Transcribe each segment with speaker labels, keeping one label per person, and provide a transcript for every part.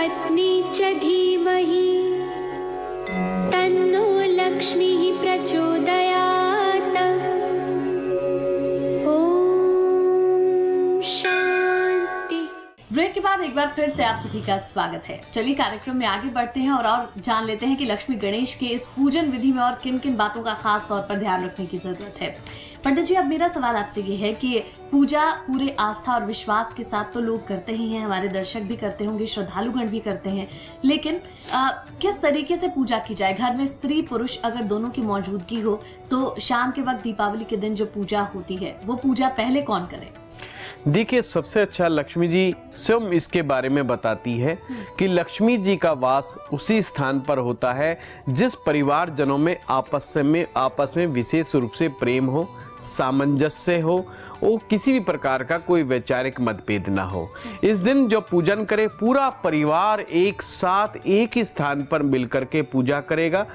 Speaker 1: पत्नी च धीमहि तन्नो लक्ष्मीः प्रचोदयात्। ओम शांति।
Speaker 2: ब्रेक के बाद एक बार फिर से आप सभी का स्वागत है। चलिए कार्यक्रम में आगे बढ़ते हैं और जान लेते हैं कि लक्ष्मी गणेश के इस पूजन विधि में और किन किन बातों का खास तौर पर ध्यान रखने की जरूरत है। पंडित जी, अब मेरा सवाल आपसे ये है कि पूजा पूरे आस्था और विश्वास के साथ तो लोग करते ही हैं, हमारे दर्शक भी करते होंगे, श्रद्धालुगण भी करते हैं, लेकिन किस तरीके से पूजा की जाए? घर में स्त्री पुरुष अगर दोनों की मौजूदगी हो तो शाम के वक्त दीपावली के दिन जो पूजा होती है वो पूजा पहले कौन करे?
Speaker 3: देखिए, सबसे अच्छा लक्ष्मी जी स्वयं इसके बारे में बताती है कि लक्ष्मी जी का वास उसी स्थान पर होता है जिस परिवारजनों में आपस में विशेष रूप से प्रेम हो, सामंजस्य हो और किसी भी प्रकार का कोई वैचारिक मतभेद ना हो। इस दिन जो पूजन करे पूरा परिवार एक साथ एक ही स्थान पर मिलकर के पूजा करेगा।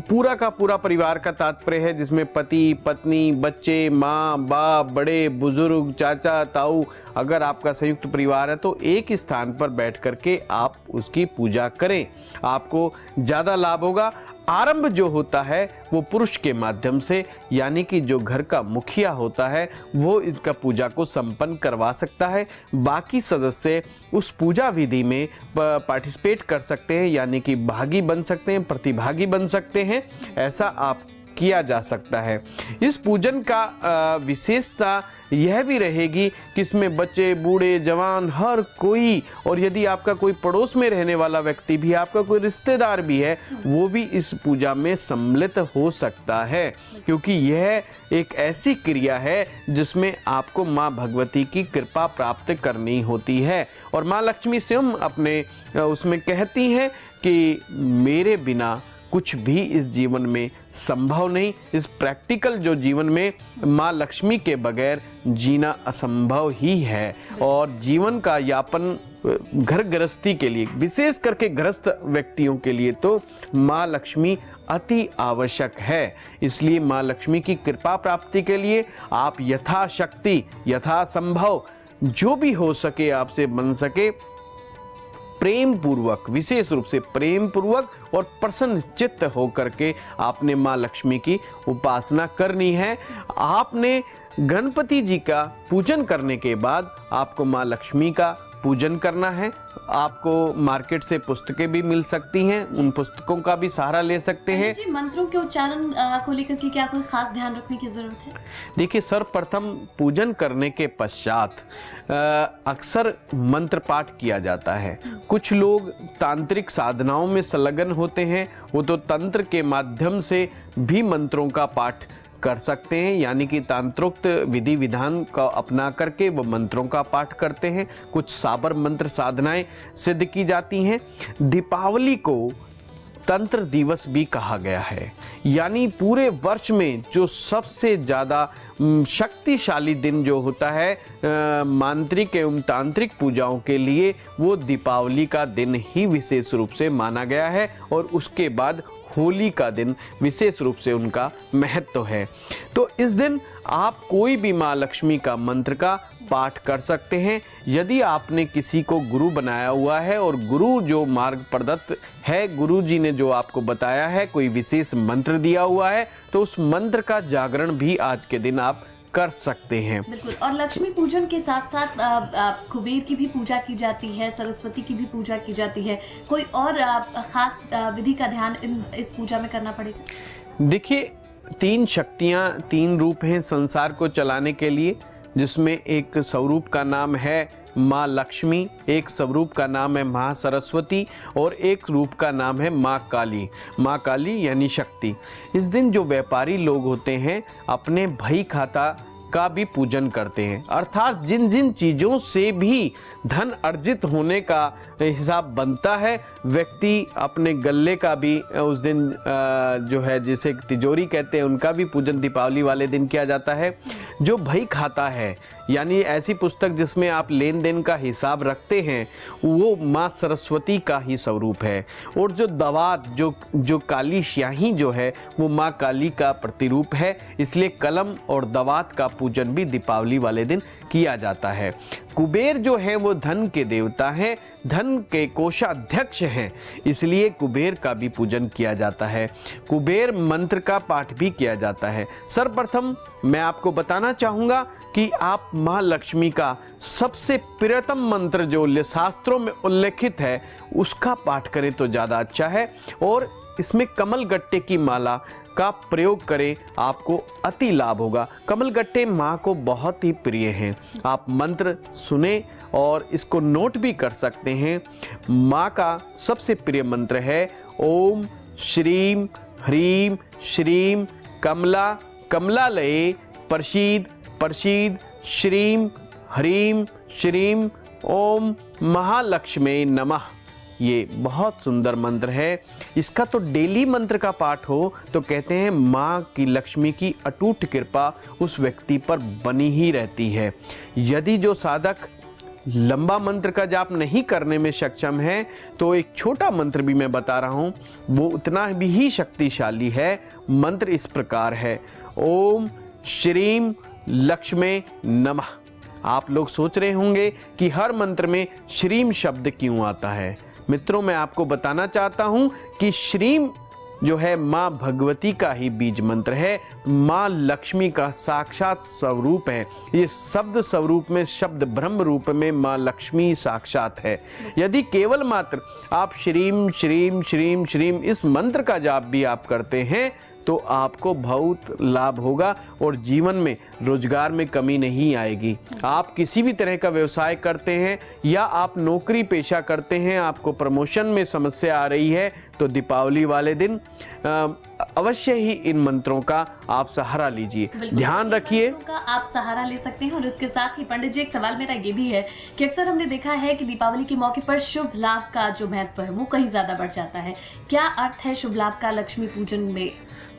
Speaker 3: पूरा का पूरा परिवार का तात्पर्य है जिसमें पति, पत्नी, बच्चे, माँ, बाप, बड़े बुजुर्ग, चाचा, ताऊ, अगर आपका संयुक्त परिवार है तो एक ही स्थान पर बैठ करके आप उसकी पूजा करें, आपको ज़्यादा लाभ होगा। आरंभ जो होता है वो पुरुष के माध्यम से, यानी कि जो घर का मुखिया होता है वो इसका पूजा को संपन्न करवा सकता है। बाकी सदस्य उस पूजा विधि में पार्टिसिपेट कर सकते हैं, यानी कि भागी बन सकते हैं, प्रतिभागी बन सकते हैं। ऐसा आप किया जा सकता है। इस पूजन का विशेषता यह भी रहेगी कि इसमें बच्चे, बूढ़े, जवान, हर कोई, और यदि आपका कोई पड़ोस में रहने वाला व्यक्ति भी, आपका कोई रिश्तेदार भी है, वो भी इस पूजा में सम्मिलित हो सकता है, क्योंकि यह एक ऐसी क्रिया है जिसमें आपको माँ भगवती की कृपा प्राप्त करनी होती है। और माँ लक्ष्मी स्वयं अपने उसमें कहती हैं कि मेरे बिना कुछ भी इस जीवन में संभव नहीं। इस प्रैक्टिकल जो जीवन में माँ लक्ष्मी के बगैर जीना असंभव ही है। और जीवन का यापन घर गृहस्थी के लिए, विशेष करके गृहस्थ व्यक्तियों के लिए तो माँ लक्ष्मी अति आवश्यक है। इसलिए माँ लक्ष्मी की कृपा प्राप्ति के लिए आप यथाशक्ति, यथासंभव जो भी हो सके आपसे बन सके, प्रेम पूर्वक, विशेष रूप से प्रेम पूर्वक और प्रसन्न चित्त होकर के आपने माँ लक्ष्मी की उपासना करनी है। आपने गणपति जी का पूजन करने के बाद आपको माँ लक्ष्मी का पूजन करना है। आपको मार्केट से पुस्तकें भी मिल सकती हैं, उन पुस्तकों का भी सहारा ले सकते हैं।
Speaker 2: जी, मंत्रों के उच्चारण को लेकर के क्या कोई खास ध्यान रखने की जरूरत है?
Speaker 3: देखिए, सर्वप्रथम पूजन करने के पश्चात अक्सर मंत्र पाठ किया जाता है। कुछ लोग तांत्रिक साधनाओं में संलग्न होते हैं, वो तो तंत्र के माध्यम से भी मंत्रों का पाठ कर सकते हैं, यानी कि तांत्रोक्त विधि विधान का अपना करके वो मंत्रों का पाठ करते हैं। कुछ साबर मंत्र साधनाएं सिद्ध की जाती हैं। दीपावली को तंत्र दिवस भी कहा गया है, यानी पूरे वर्ष में जो सबसे ज़्यादा शक्तिशाली दिन जो होता है मांत्रिक एवं तांत्रिक पूजाओं के लिए, वो दीपावली का दिन ही विशेष रूप से माना गया है। और उसके बाद होली का दिन विशेष रूप से उनका महत्व है। तो इस दिन आप कोई भी माँ लक्ष्मी का मंत्र का पाठ कर सकते हैं। यदि आपने किसी को गुरु बनाया हुआ है और गुरु जो मार्ग प्रदत्त है, गुरु जी ने जो आपको बताया है, कोई विशेष मंत्र दिया हुआ है, तो उस मंत्र का जागरण भी आज के दिन आप कर सकते हैं।
Speaker 2: बिल्कुल। और लक्ष्मी पूजन के साथ साथ कुबेर की भी पूजा की जाती है, सरस्वती की भी पूजा की जाती है। कोई और खास विधि का ध्यान इस पूजा में करना पड़ेगा?
Speaker 3: देखिए, तीन शक्तियाँ, तीन रूप हैं संसार को चलाने के लिए, जिसमें एक स्वरूप का नाम है माँ लक्ष्मी, एक स्वरूप का नाम है माँ सरस्वती और एक रूप का नाम है माँ काली। माँ काली यानी शक्ति। इस दिन जो व्यापारी लोग होते हैं अपने भई खाता का भी पूजन करते हैं, अर्थात जिन जिन चीज़ों से भी धन अर्जित होने का हिसाब बनता है, व्यक्ति अपने गल्ले का भी उस दिन जो है जिसे तिजोरी कहते हैं उनका भी पूजन दीपावली वाले दिन किया जाता है। जो भई खाता है, यानी ऐसी पुस्तक जिसमें आप लेन देन का हिसाब रखते हैं, वो माँ सरस्वती का ही स्वरूप है। और जो दवात, जो काली स्याही जो है, वो माँ काली का प्रतिरूप है। इसलिए कलम और दवात का पूजन भी दीपावली वाले दिन किया जाता है। कुबेर जो है वो धन के देवता हैं, धन के कोषाध्यक्ष हैं, इसलिए कुबेर का भी पूजन किया जाता है। कुबेर मंत्र का पाठ भी किया जाता है। सर्वप्रथम मैं आपको बताना चाहूँगा कि आप माँ लक्ष्मी का सबसे प्रियतम मंत्र जो शास्त्रों में उल्लेखित है उसका पाठ करें तो ज़्यादा अच्छा है, और इसमें कमल गट्टे की माला का प्रयोग करें, आपको अति लाभ होगा। कमल गट्टे माँ को बहुत ही प्रिय हैं। आप मंत्र सुने और इसको नोट भी कर सकते हैं। माँ का सबसे प्रिय मंत्र है ओम श्रीम ह्रीम श्रीम कमला कमलालये प्रसीद प्रसीद श्रीम ह्रीम श्रीम ओम महालक्ष्मी नमः। ये बहुत सुंदर मंत्र है। इसका तो डेली मंत्र का पाठ हो तो कहते हैं माँ की लक्ष्मी की अटूट कृपा उस व्यक्ति पर बनी ही रहती है। यदि जो साधक लंबा मंत्र का जाप नहीं करने में सक्षम है तो एक छोटा मंत्र भी मैं बता रहा हूँ, वो उतना भी ही शक्तिशाली है। मंत्र इस प्रकार है ओम श्रीम लक्ष्मी नमः। आप लोग सोच रहे होंगे कि हर मंत्र में श्रीम शब्द क्यों आता है। मित्रों, मैं आपको बताना चाहता हूं कि श्रीम जो है माँ भगवती का ही बीज मंत्र है, माँ लक्ष्मी का साक्षात स्वरूप है। ये शब्द स्वरूप में, शब्द ब्रह्म रूप में माँ लक्ष्मी साक्षात है। यदि केवल मात्र आप श्रीम श्रीम श्रीम श्रीम इस मंत्र का जाप भी आप करते हैं तो आपको बहुत लाभ होगा और जीवन में रोजगार में कमी नहीं आएगी। आप किसी भी तरह का व्यवसाय करते हैं या आप नौकरी पेशा करते हैं, आपको प्रमोशन में समस्या आ रही है तो दीपावली वाले दिन अवश्य ही इन मंत्रों का आप सहारा लीजिए। ध्यान रखिए
Speaker 2: का आप सहारा ले सकते हैं। और इसके साथ ही पंडित जी एक सवाल मेरा ये भी है कि अक्सर हमने देखा है कि दीपावली के मौके पर शुभ लाभ का जो महत्व है वो कहीं ज्यादा बढ़ जाता है। क्या अर्थ है शुभ लाभ का लक्ष्मी पूजन में?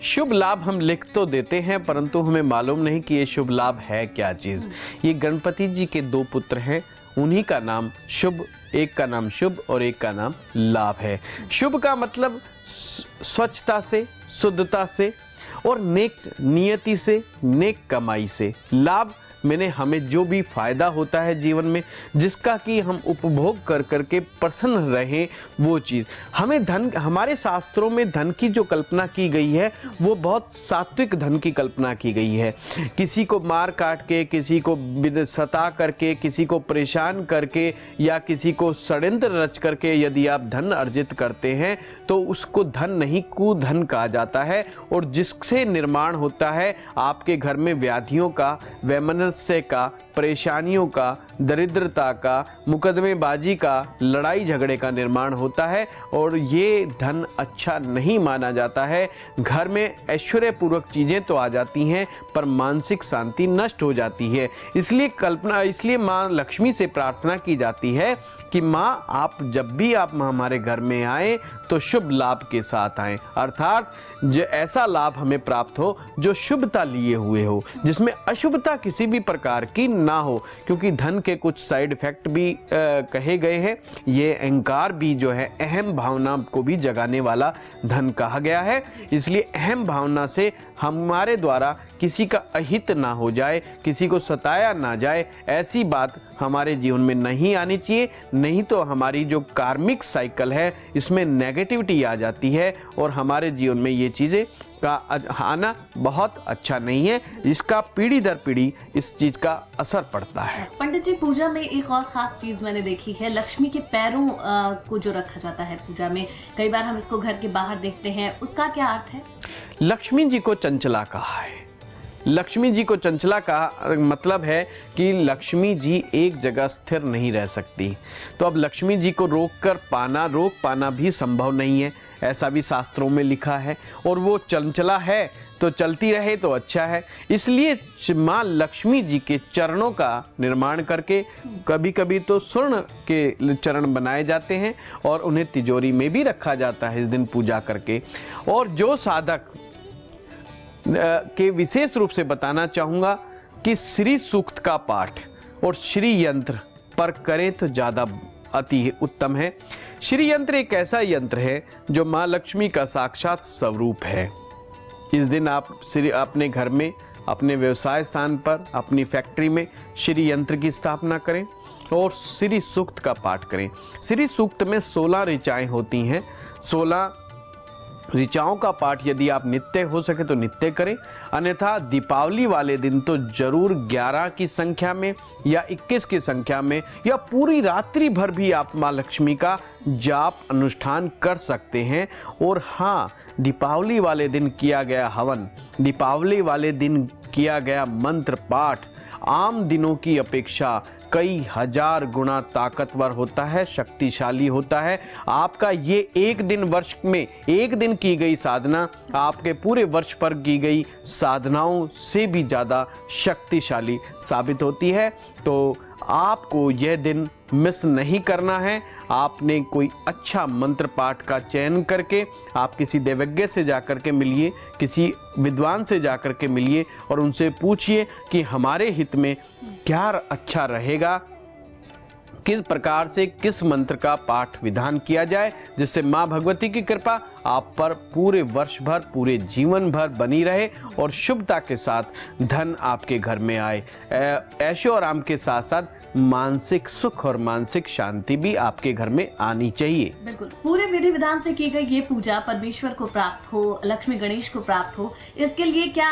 Speaker 3: शुभ लाभ हम लिख तो देते हैं परंतु हमें मालूम नहीं कि ये शुभ लाभ है क्या चीज़। ये गणपति जी के दो पुत्र हैं, उन्हीं का नाम शुभ, एक का नाम शुभ और एक का नाम लाभ है। शुभ का मतलब स्वच्छता से, शुद्धता से और नेक नियति से, नेक कमाई से। लाभ मैंने हमें जो भी फायदा होता है जीवन में, जिसका कि हम उपभोग कर करके प्रसन्न रहें, वो चीज़ हमें धन, हमारे शास्त्रों में धन की जो कल्पना की गई है वो बहुत सात्विक धन की कल्पना की गई है। किसी को मार काट के, किसी को सता करके, किसी को परेशान करके या किसी को षड्यंत्र रच करके यदि आप धन अर्जित करते हैं तो उसको धन नहीं कुधन कहा जाता है, और जिससे निर्माण होता है आपके घर में व्याधियों का, वैमनस्य का, परेशानियों का, दरिद्रता का, मुकदमेबाजी का, लड़ाई झगड़े का निर्माण होता है और ये धन अच्छा नहीं माना जाता है। घर में ऐश्वर्यपूर्वक चीज़ें तो आ जाती हैं पर मानसिक शांति नष्ट हो जाती है। इसलिए माँ लक्ष्मी से प्रार्थना की जाती है कि माँ आप जब भी आप हमारे घर में आए तो शुभ लाभ के साथ आएँ, अर्थात जो ऐसा लाभ हमें प्राप्त हो जो शुभता लिए हुए हो, जिसमें अशुभता किसी भी प्रकार की ना हो, क्योंकि धन के कुछ साइड इफेक्ट भी कहे गए हैं। ये अहंकार भी जो है अहम भावना को भी जगाने वाला धन कहा गया है। इसलिए अहम भावना से हमारे द्वारा किसी का अहित ना हो जाए, किसी को सताया ना जाए, ऐसी बात हमारे जीवन में नहीं आनी चाहिए। नहीं तो हमारी जो कार्मिक साइकिल है इसमें नेगेटिविटी आ जाती है और हमारे जीवन में ये चीज़ें का आना बहुत अच्छा नहीं है। इसका पीढ़ी दर पीढ़ी इस चीज का असर पड़ता है।
Speaker 2: पंडित जी, पूजा में एक और खास चीज मैंने देखी है, लक्ष्मी के पैरों को जो रखा जाता है पूजा में, कई बार हम इसको घर के बाहर देखते हैं, उसका क्या अर्थ है?
Speaker 3: लक्ष्मी जी को चंचला कहा है। लक्ष्मी जी को चंचला का मतलब है कि लक्ष्मी जी एक जगह स्थिर नहीं रह सकती, तो अब लक्ष्मी जी को रोक पाना भी संभव नहीं है, ऐसा भी शास्त्रों में लिखा है। और वो चंचला है तो चलती रहे तो अच्छा है। इसलिए माँ लक्ष्मी जी के चरणों का निर्माण करके, कभी कभी तो स्वर्ण के चरण बनाए जाते हैं और उन्हें तिजोरी में भी रखा जाता है इस दिन पूजा करके। और जो साधक के विशेष रूप से बताना चाहूँगा कि श्री सूक्त का पाठ और श्री यंत्र पर करें तो ज़्यादा अति उत्तम है। श्री यंत्र एक ऐसा यंत्र है जो माँ लक्ष्मी का साक्षात स्वरूप है। इस दिन आप अपने घर में अपने व्यवसाय स्थान पर, अपनी फैक्ट्री में श्री यंत्र की स्थापना करें और श्री सूक्त का पाठ करें। श्री सूक्त में 16 ऋचाएं होती हैं। 16 ऋचाओं का पाठ यदि आप नित्य हो सके तो नित्य करें, अन्यथा दीपावली वाले दिन तो जरूर 11 की संख्या में या 21 की संख्या में या पूरी रात्रि भर भी आप माँ लक्ष्मी का जाप अनुष्ठान कर सकते हैं। और हाँ, दीपावली वाले दिन किया गया हवन, दीपावली वाले दिन किया गया मंत्र पाठ आम दिनों की अपेक्षा कई हजार गुना ताकतवर होता है, शक्तिशाली होता है। आपका ये एक दिन, वर्ष में एक दिन की गई साधना आपके पूरे वर्ष पर की गई साधनाओं से भी ज़्यादा शक्तिशाली साबित होती है। तो आपको यह दिन मिस नहीं करना है। आपने कोई अच्छा मंत्र पाठ का चयन करके आप किसी देवज्ञ से जाकर के मिलिए, किसी विद्वान से जाकर के मिलिए और उनसे पूछिए कि हमारे हित में क्या अच्छा रहेगा, किस प्रकार से किस मंत्र का पाठ विधान किया जाए, जिससे माँ भगवती की कृपा आप पर पूरे वर्ष भर, पूरे जीवन भर बनी रहे और शुभता के साथ धन आपके घर में आए। ऐशो आराम के साथ साथ मानसिक सुख और मानसिक शांति भी आपके घर में आनी चाहिए।
Speaker 2: बिल्कुल, पूरे विधि विधान से की गई ये पूजा परमेश्वर को प्राप्त हो, लक्ष्मी गणेश को प्राप्त हो, इसके लिए क्या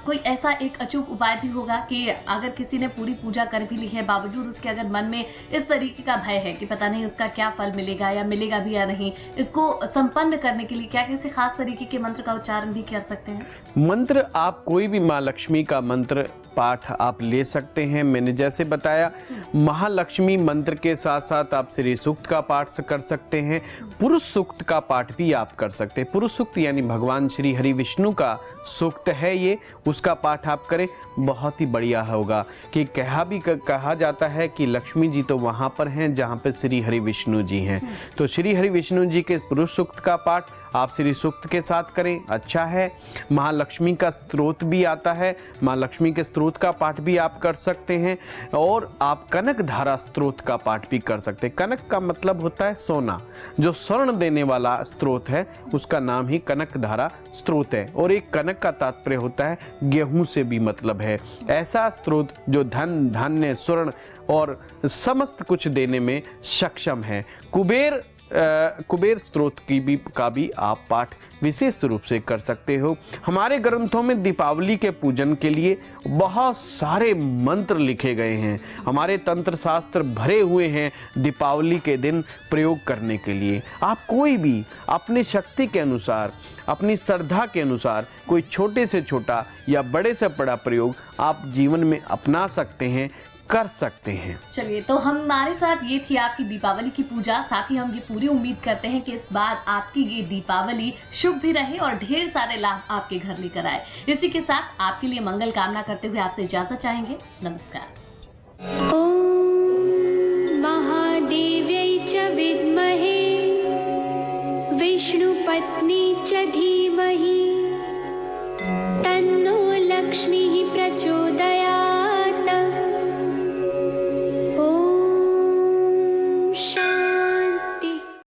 Speaker 2: कोई ऐसा एक अचूक उपाय भी होगा कि अगर किसी ने पूरी पूजा कर भी ली है, बावजूद उसके अगर मन में इस तरीके का भय है कि पता नहीं उसका क्या फल मिलेगा या मिलेगा भी या नहीं, इसको संपन्न करने के लिए क्या किसी खास तरीके के मंत्र का उच्चारण भी कर सकते हैं?
Speaker 3: मंत्र आप कोई भी माँ लक्ष्मी का मंत्र पाठ आप ले सकते हैं। मैंने जैसे बताया, महालक्ष्मी मंत्र के साथ साथ आप श्री सूक्त का पाठ कर सकते हैं, पुरुष सूक्त का पाठ भी आप कर सकते हैं। पुरुष सूक्त यानी भगवान श्री हरि विष्णु का सूक्त है ये, उसका पाठ आप करें, बहुत ही बढ़िया होगा। कि कहा जाता है कि लक्ष्मी जी तो वहाँ पर हैं जहाँ पे श्री हरि विष्णु जी हैं। तो श्री हरि विष्णु जी के पुरुष सूक्त का पाठ आप श्री सूक्त के साथ करें, अच्छा है। महालक्ष्मी का स्तोत्र भी आता है, महालक्ष्मी के स्तोत्र का पाठ भी आप कर सकते हैं और आप कनक धारा स्तोत्र का पाठ भी कर सकते हैं। कनक का मतलब होता है सोना, जो स्वर्ण देने वाला स्तोत्र है उसका नाम ही कनक धारा स्तोत्र है। और एक कनक का तात्पर्य होता है गेहूं से भी मतलब है। ऐसा स्तोत्र जो धन, धान्य, स्वर्ण और समस्त कुछ देने में सक्षम है। कुबेर स्तोत्र का भी आप पाठ विशेष रूप से कर सकते हो। हमारे ग्रंथों में दीपावली के पूजन के लिए बहुत सारे मंत्र लिखे गए हैं। हमारे तंत्र शास्त्र भरे हुए हैं दीपावली के दिन प्रयोग करने के लिए। आप कोई भी अपनी शक्ति के अनुसार, अपनी श्रद्धा के अनुसार कोई छोटे से छोटा या बड़े से बड़ा प्रयोग आप जीवन में अपना सकते हैं, कर सकते हैं।
Speaker 2: चलिए, तो हमारे साथ ये थी आपकी दीपावली की पूजा। साथ ही हम ये पूरी उम्मीद करते हैं कि इस बार आपकी ये दीपावली शुभ भी रहे और ढेर सारे लाभ आपके घर लेकर आए। इसी के साथ आपके लिए मंगल कामना करते हुए आपसे इजाजत चाहेंगे। नमस्कार।